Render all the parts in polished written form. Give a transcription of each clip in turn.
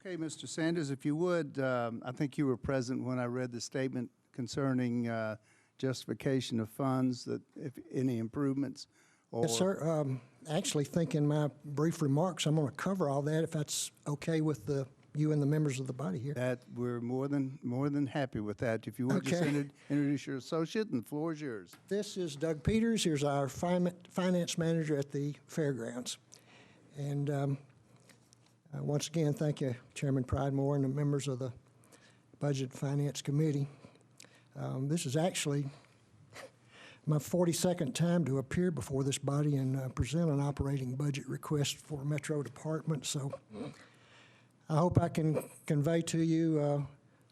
Okay, Mr. Sanders, if you would, I think you were present when I read the statement concerning justification of funds, that if any improvements or... Yes, sir. Actually, think in my brief remarks, I'm going to cover all that if that's okay with you and the members of the body here. That we're more than happy with that. If you would just Okay. introduce your associate, and the floor is yours. This is Doug Peters. Here's our finance manager at the Fairgrounds. And once again, thank you, Chairman Pridemore and the members of the Budget and Finance Committee. This is actually my 42nd time to appear before this body and present an operating budget request for Metro Department. So I hope I can convey to you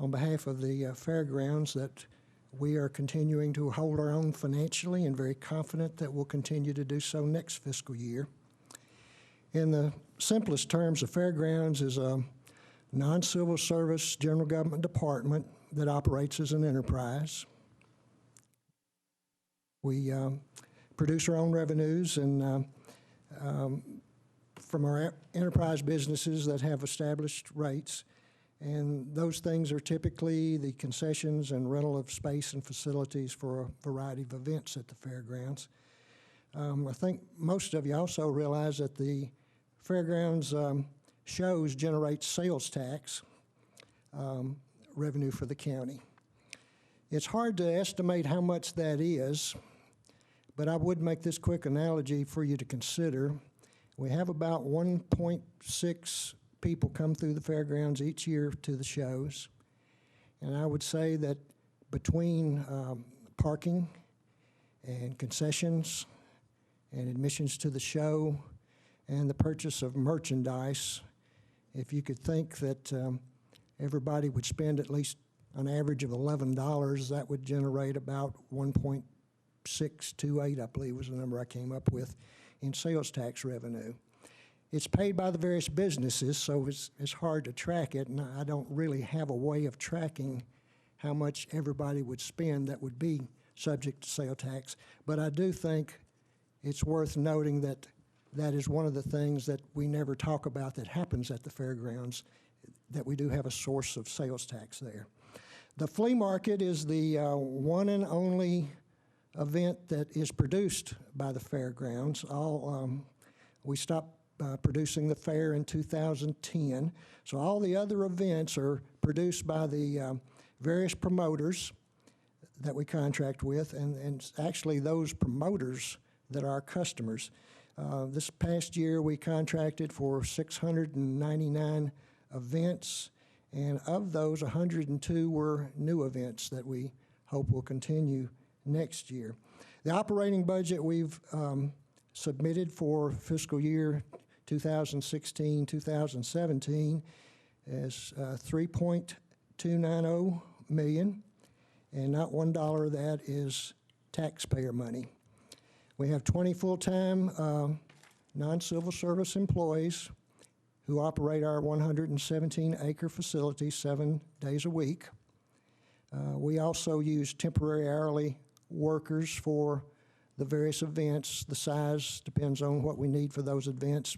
on behalf of the Fairgrounds that we are continuing to hold our own financially and very confident that we'll continue to do so next fiscal year. In the simplest terms, the Fairgrounds is a non-civil service general government department that operates as an enterprise. We produce our own revenues and from our enterprise businesses that have established rates, and those things are typically the concessions and rental of space and facilities for a variety of events at the Fairgrounds. I think most of you also realize that the Fairgrounds shows generate sales tax revenue for the county. It's hard to estimate how much that is, but I would make this quick analogy for you to consider. We have about 1.6 people come through the Fairgrounds each year to the shows, and I would say that between parking and concessions and admissions to the show and the purchase of merchandise, if you could think that everybody would spend at least an average of $11, that would generate about 1.628, I believe was the number I came up with, in sales tax revenue. It's paid by the various businesses, so it's hard to track it, and I don't really have a way of tracking how much everybody would spend that would be subject to sales tax. But I do think it's worth noting that that is one of the things that we never talk about that happens at the Fairgrounds, that we do have a source of sales tax there. The flea market is the one and only event that is produced by the Fairgrounds. We stopped producing the fair in 2010, so all the other events are produced by the various promoters that we contract with, and actually those promoters that are our customers. This past year we contracted for 699 events, and of those 102 were new events that we hope will continue next year. The operating budget we've submitted for fiscal year 2016-2017 is $3.290 million, and not $1 of that is taxpayer money. We have 20 full-time non-civil service employees who operate our 117-acre facility 7 days a week. We also use temporary hourly workers for the various events. The size depends on what we need for those events.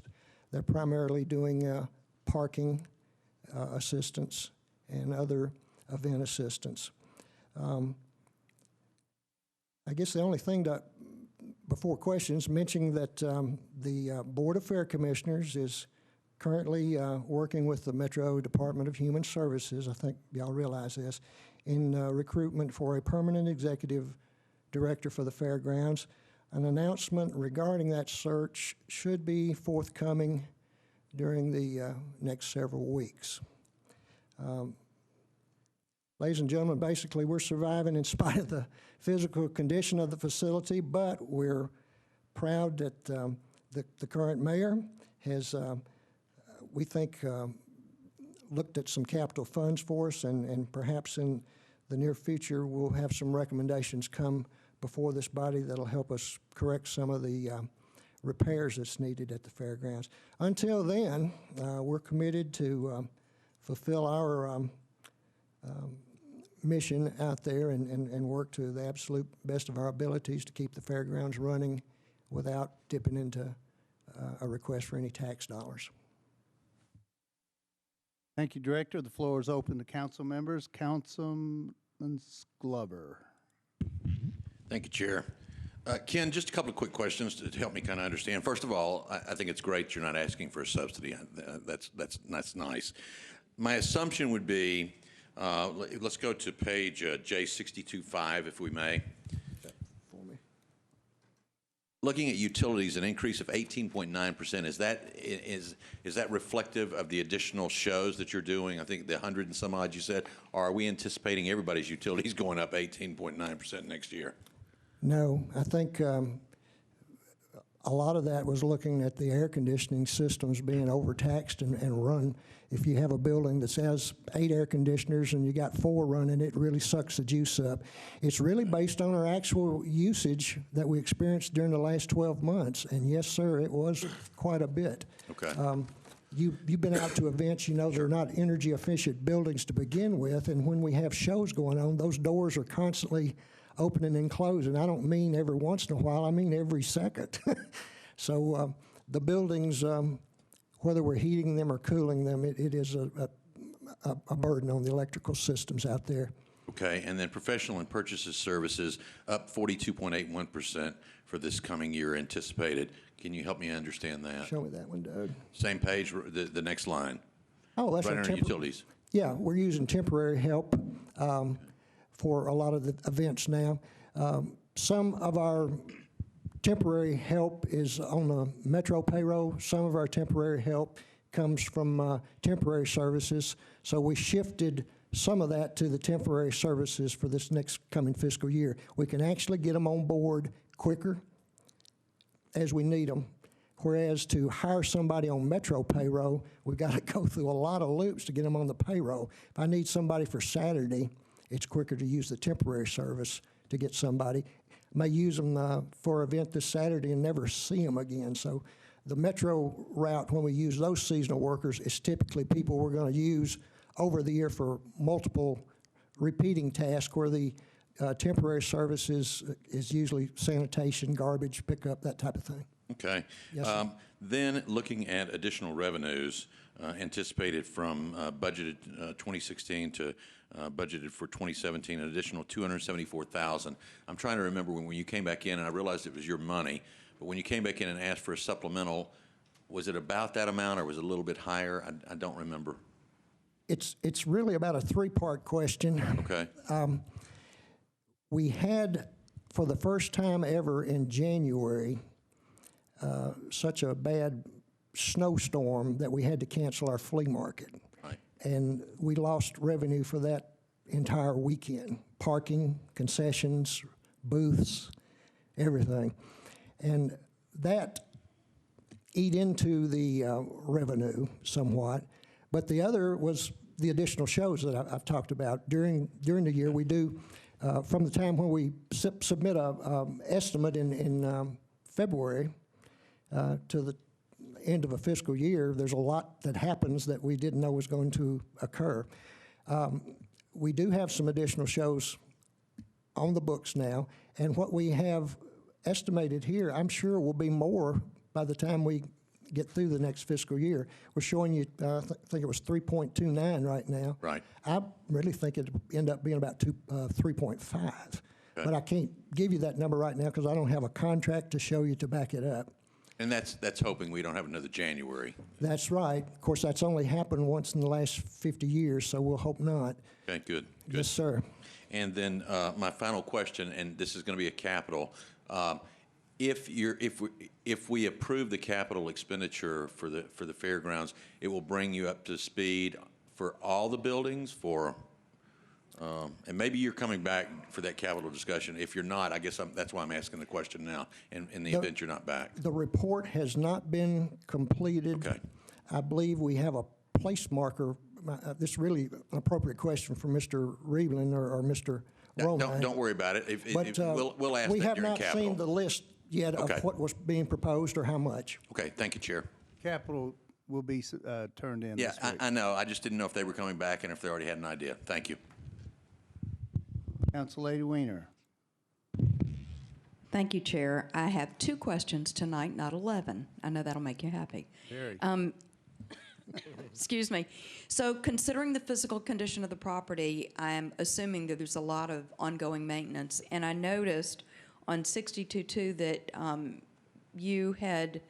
They're primarily doing parking assistance and other event assistance. I guess the only thing before questions, mentioning that the Board of Fair Commissioners is currently working with the Metro Department of Human Services, I think y'all realize this, in recruitment for a permanent executive director for the Fairgrounds. An announcement regarding that search should be forthcoming during the next several weeks. Ladies and gentlemen, basically we're surviving in spite of the physical condition of the facility, but we're proud that the current mayor has, we think, looked at some capital funds for us, and perhaps in the near future we'll have some recommendations come before this body that'll help us correct some of the repairs that's needed at the Fairgrounds. Until then, we're committed to fulfill our mission out there and work to the absolute best of our abilities to keep the Fairgrounds running without dipping into a request for any tax dollars. Thank you, Director. The floor is open to council members. Councilman Glover. Thank you, Chair. Ken, just a couple of quick questions to help me kind of understand. First of all, I think it's great you're not asking for a subsidy. That's nice. My assumption would be, let's go to page J625, if we may. For me. Looking at utilities, an increase of 18.9%. Is that reflective of the additional shows that you're doing? I think the 100 and some odd you said. Or are we anticipating everybody's utilities going up 18.9% next year? No, I think a lot of that was looking at the air conditioning systems being overtaxed and run. If you have a building that has 8 air conditioners and you got 4 running, it really sucks the juice up. It's really based on our actual usage that we experienced during the last 12 months. And yes, sir, it was quite a bit. Okay. You've been out to events, you know, they're not energy efficient buildings to begin with. And when we have shows going on, those doors are constantly opening and closing. I don't mean every once in a while, I mean every second. So the buildings, whether we're heating them or cooling them, it is a burden on the electrical systems out there. Okay, and then professional and purchases services up 42.81% for this coming year anticipated. Can you help me understand that? Show me that one, Doug. Same page, the next line. Oh, that's right our under utilities. Yeah, we're using temporary help for a lot of the events now. Some of our temporary help is on the metro payroll. Some of our temporary help comes from temporary services. So we shifted some of that to the temporary services for this next coming fiscal year. We can actually get them on board quicker as we need them. Whereas to hire somebody on metro payroll, we've got to go through a lot of loops to get them on the payroll. If I need somebody for Saturday, it's quicker to use the temporary service to get somebody. May use them for an event this Saturday and never see them again. So the metro route, when we use those seasonal workers, is typically people we're going to use over the year for multiple repeating tasks, where the temporary services is usually sanitation, garbage, pickup, that type of thing. Okay. Yes, sir. Then looking at additional revenues anticipated from budgeted 2016 to budgeted for 2017, an additional $274,000. I'm trying to remember when you came back in, and I realized it was your money, but when you came back in and asked for a supplemental, was it about that amount or was it a little bit higher? I don't remember. It's really about a 3-part question. Okay. We had, for the first time ever in January, such a bad snowstorm that we had to cancel our flea market. Right. And we lost revenue for that entire weekend. Parking, concessions, booths, everything. And that eat into the revenue somewhat. But the other was the additional shows that I've talked about. During the year, we do, from the time when we submit a estimate in February to the end of a fiscal year, there's a lot that happens that we didn't know was going to occur. We do have some additional shows on the books now, and what we have estimated here, I'm sure will be more by the time we get through the next fiscal year. We're showing you, I think it was 3.29 right now. Right. I really think it'll end up being about 3.5. Okay. But I can't give you that number right now because I don't have a contract to show you to back it up. And that's hoping we don't have another January. That's right. Of course, that's only happened once in the last 50 years, so we'll hope not. Okay, good. Yes, sir. And then my final question, and this is going to be a capital. If we approve the capital expenditure for the fairgrounds, it will bring you up to speed for all the buildings and maybe you're coming back for that capital discussion. If you're not, I guess that's why I'm asking the question now, in the event you're not back. The report has not been completed. Okay. I believe we have a place marker. This is really an appropriate question for Mr. Reebling or Mr. Roman. Don't worry about it. We'll ask we that have during not capital. seen the list yet Okay. of what was being proposed or how much. Okay, thank you, Chair. Capital will be turned in Yeah, this week. I know. I just didn't know if they were coming back and if they already had an idea. Thank you. Council Lady Weiner. Thank you, Chair. I have 2 questions tonight, not 11. I know that'll make you happy. Very. Excuse me. So considering the physical condition of the property, I'm assuming that there's a lot of ongoing maintenance. And I noticed on 62.2 that you had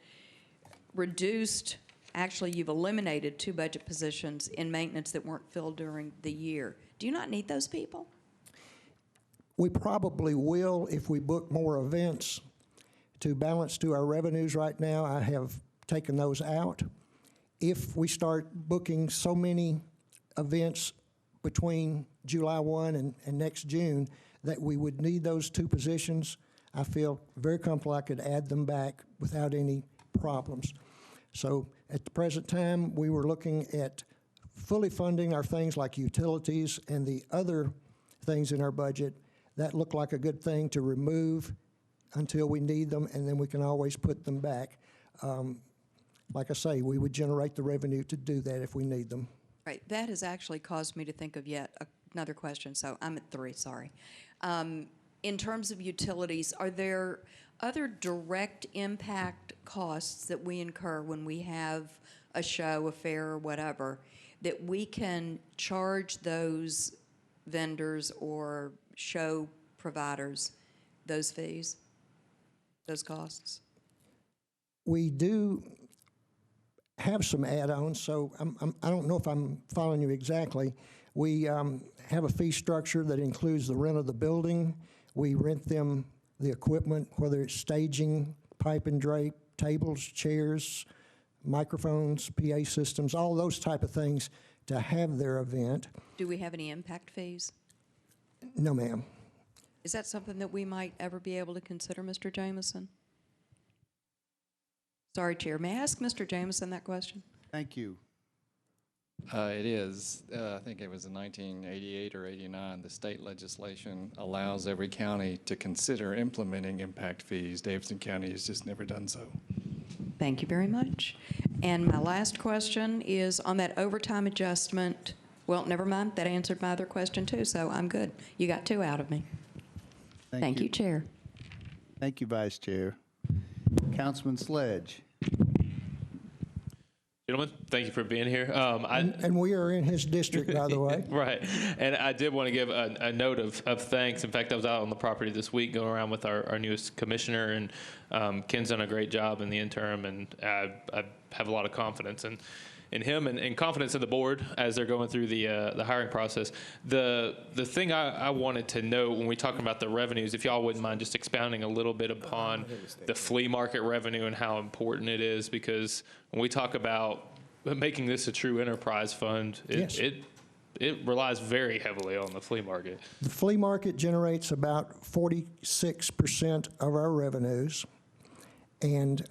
reduced, actually you've eliminated 2 budget positions in maintenance that weren't filled during the year. Do you not need those people? We probably will if we book more events to balance to our revenues. Right now, I have taken those out. If we start booking so many events between July 1 and next June that we would need those 2 positions, I feel very comfortable I could add them back without any problems. So at the present time, we were looking at fully funding our things like utilities and the other things in our budget. That looked like a good thing to remove until we need them, and then we can always put them back. Like I say, we would generate the revenue to do that if we need them. Right. That has actually caused me to think of yet another question. So I'm at 3, sorry. In terms of utilities, are there other direct impact costs that we incur when we have a show, a fair, or whatever, that we can charge those vendors or show providers those fees, those costs? We do have some add-ons, so I don't know if I'm following you exactly. We have a fee structure that includes the rent of the building. We rent them the equipment, whether it's staging, pipe and drape, tables, chairs, microphones, PA systems, all those type of things to have their event. Do we have any impact fees? No, ma'am. Is that something that we might ever be able to consider, Mr. Jameson? Sorry, Chair. May I ask Mr. Jameson that question? Thank you. It is. I think it was in 1988 or 89. The state legislation allows every county to consider implementing impact fees. Davidson County has just never done so. Thank you very much. And my last question is on that overtime adjustment. Well, never mind. That answered my other question, too, so I'm good. You got 2 out of me. Thank you, Chair. Thank you, Vice Chair. Councilman Sledge. Gentlemen, thank you for being here. And we are in his district, by the way. Right. And I did want to give a note of thanks. In fact, I was out on the property this week going around with our newest commissioner, and Ken's done a great job in the interim, and I have a lot of confidence in him and confidence in the board as they're going through the hiring process. The thing I wanted to know when we talk about the revenues, if y'all wouldn't mind just expounding a little bit upon the flea market revenue and how important it is, because when we talk about making this a true enterprise fund, it relies very heavily on the flea market. The flea market generates about 46% of our revenues, and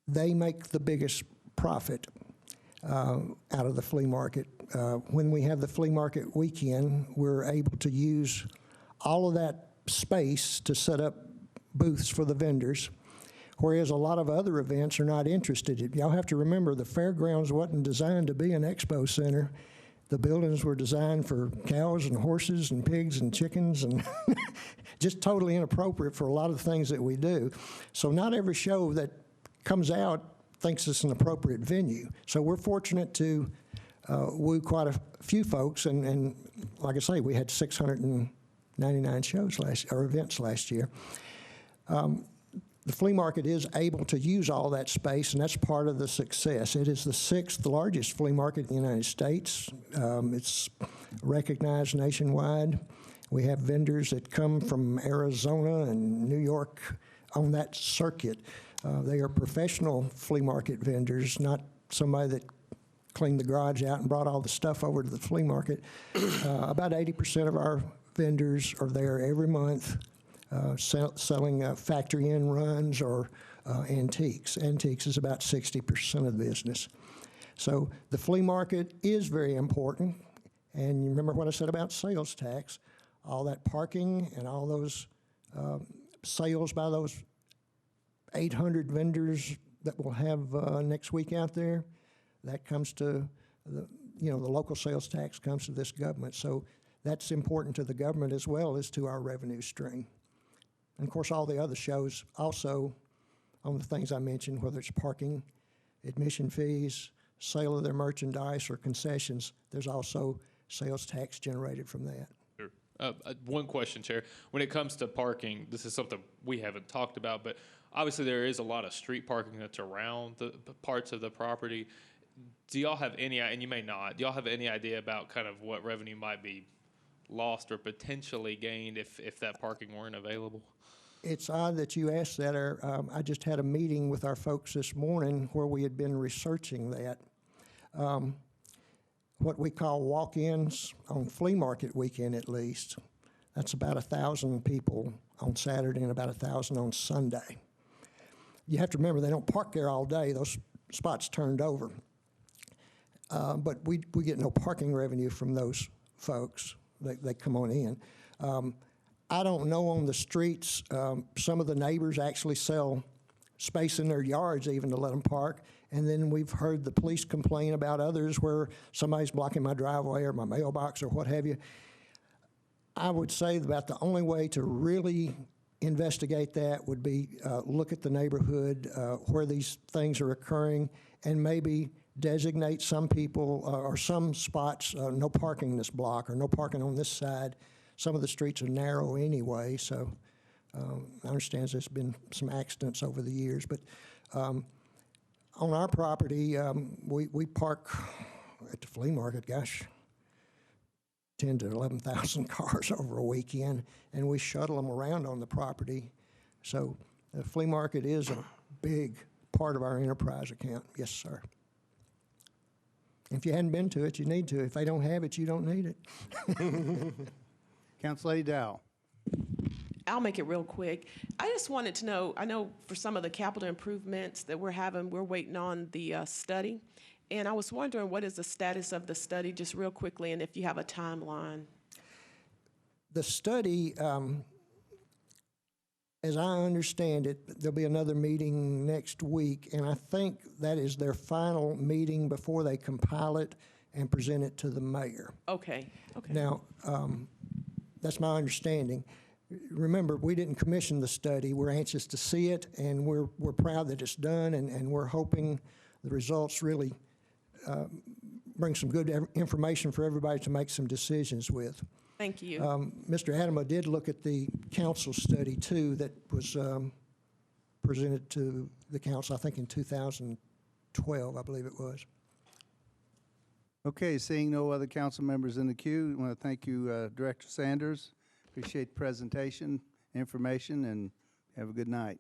they make the biggest profit out of the flea market. When we have the flea market weekend, we're able to use all of that space to set up booths for the vendors, whereas a lot of other events are not interested. Y'all have to remember the Fairgrounds wasn't designed to be an expo center. The buildings were designed for cows and horses and pigs and chickens, and just totally inappropriate for a lot of the things that we do. So not every show that comes out thinks it's an appropriate venue. So we're fortunate to woo quite a few folks, and like I say, we had 699 shows events last year. The flea market is able to use all that space, and that's part of the success. It is the 6th largest flea market in the United States. It's recognized nationwide. We have vendors that come from Arizona and New York on that circuit. They are professional flea market vendors, not somebody that cleaned the garage out and brought all the stuff over to the flea market. About 80% of our vendors are there every month selling factory-in runs or antiques. Antiques is about 60% of the business. So the flea market is very important. And you remember what I said about sales tax. All that parking and all those sales by those 800 vendors that we'll have next week out there, that comes to the local sales tax comes to this government. So that's important to the government as well as to our revenue stream. And of course, all the other shows also on the things I mentioned, whether it's parking, admission fees, sale of their merchandise or concessions, there's also sales tax generated from that. Sure. One question, Chair. When it comes to parking, this is something we haven't talked about, but obviously there is a lot of street parking that's around the parts of the property. Do y'all have any, and you may not, do y'all have any idea about kind of what revenue might be lost or potentially gained if that parking weren't available? It's odd that you asked that. I just had a meeting with our folks this morning where we had been researching that. What we call walk-ins on flea market weekend at least, that's about 1,000 people on Saturday and about 1,000 on Sunday. You have to remember they don't park there all day. Those spots turned over. But we get no parking revenue from those folks. They come on in. I don't know on the streets. Some of the neighbors actually sell space in their yards even to let them park. And then we've heard the police complain about others where somebody's blocking my driveway or my mailbox or what have you. I would say about the only way to really investigate that would be look at the neighborhood where these things are occurring and maybe designate some people or some spots, no parking this block or no parking on this side. Some of the streets are narrow anyway, so I understand there's been some accidents over the years. But on our property, we park at the flea market, gosh, 10 to 11,000 cars over a weekend, and we shuttle them around on the property. So the flea market is a big part of our enterprise account. Yes, sir. If you hadn't been to it, you need to. If they don't have it, you don't need it. Council Lady Dow. I'll make it real quick. I just wanted to know, I know for some of the capital improvements that we're having, we're waiting on the study. And I was wondering, what is the status of the study, just real quickly, and if you have a timeline? The study, as I understand it, there'll be another meeting next week, and I think that is their final meeting before they compile it and present it to the mayor. Okay, okay. Now, that's my understanding. Remember, we didn't commission the study. We're anxious to see it, and we're proud that it's done, and we're hoping the results really bring some good information for everybody to make some decisions with. Thank you. Mr. Adama did look at the council study, too, that was presented to the council, I think in 2012, I believe it was. Okay, seeing no other council members in the queue, I want to thank you, Director Sanders. Appreciate the presentation, information, and have a good night.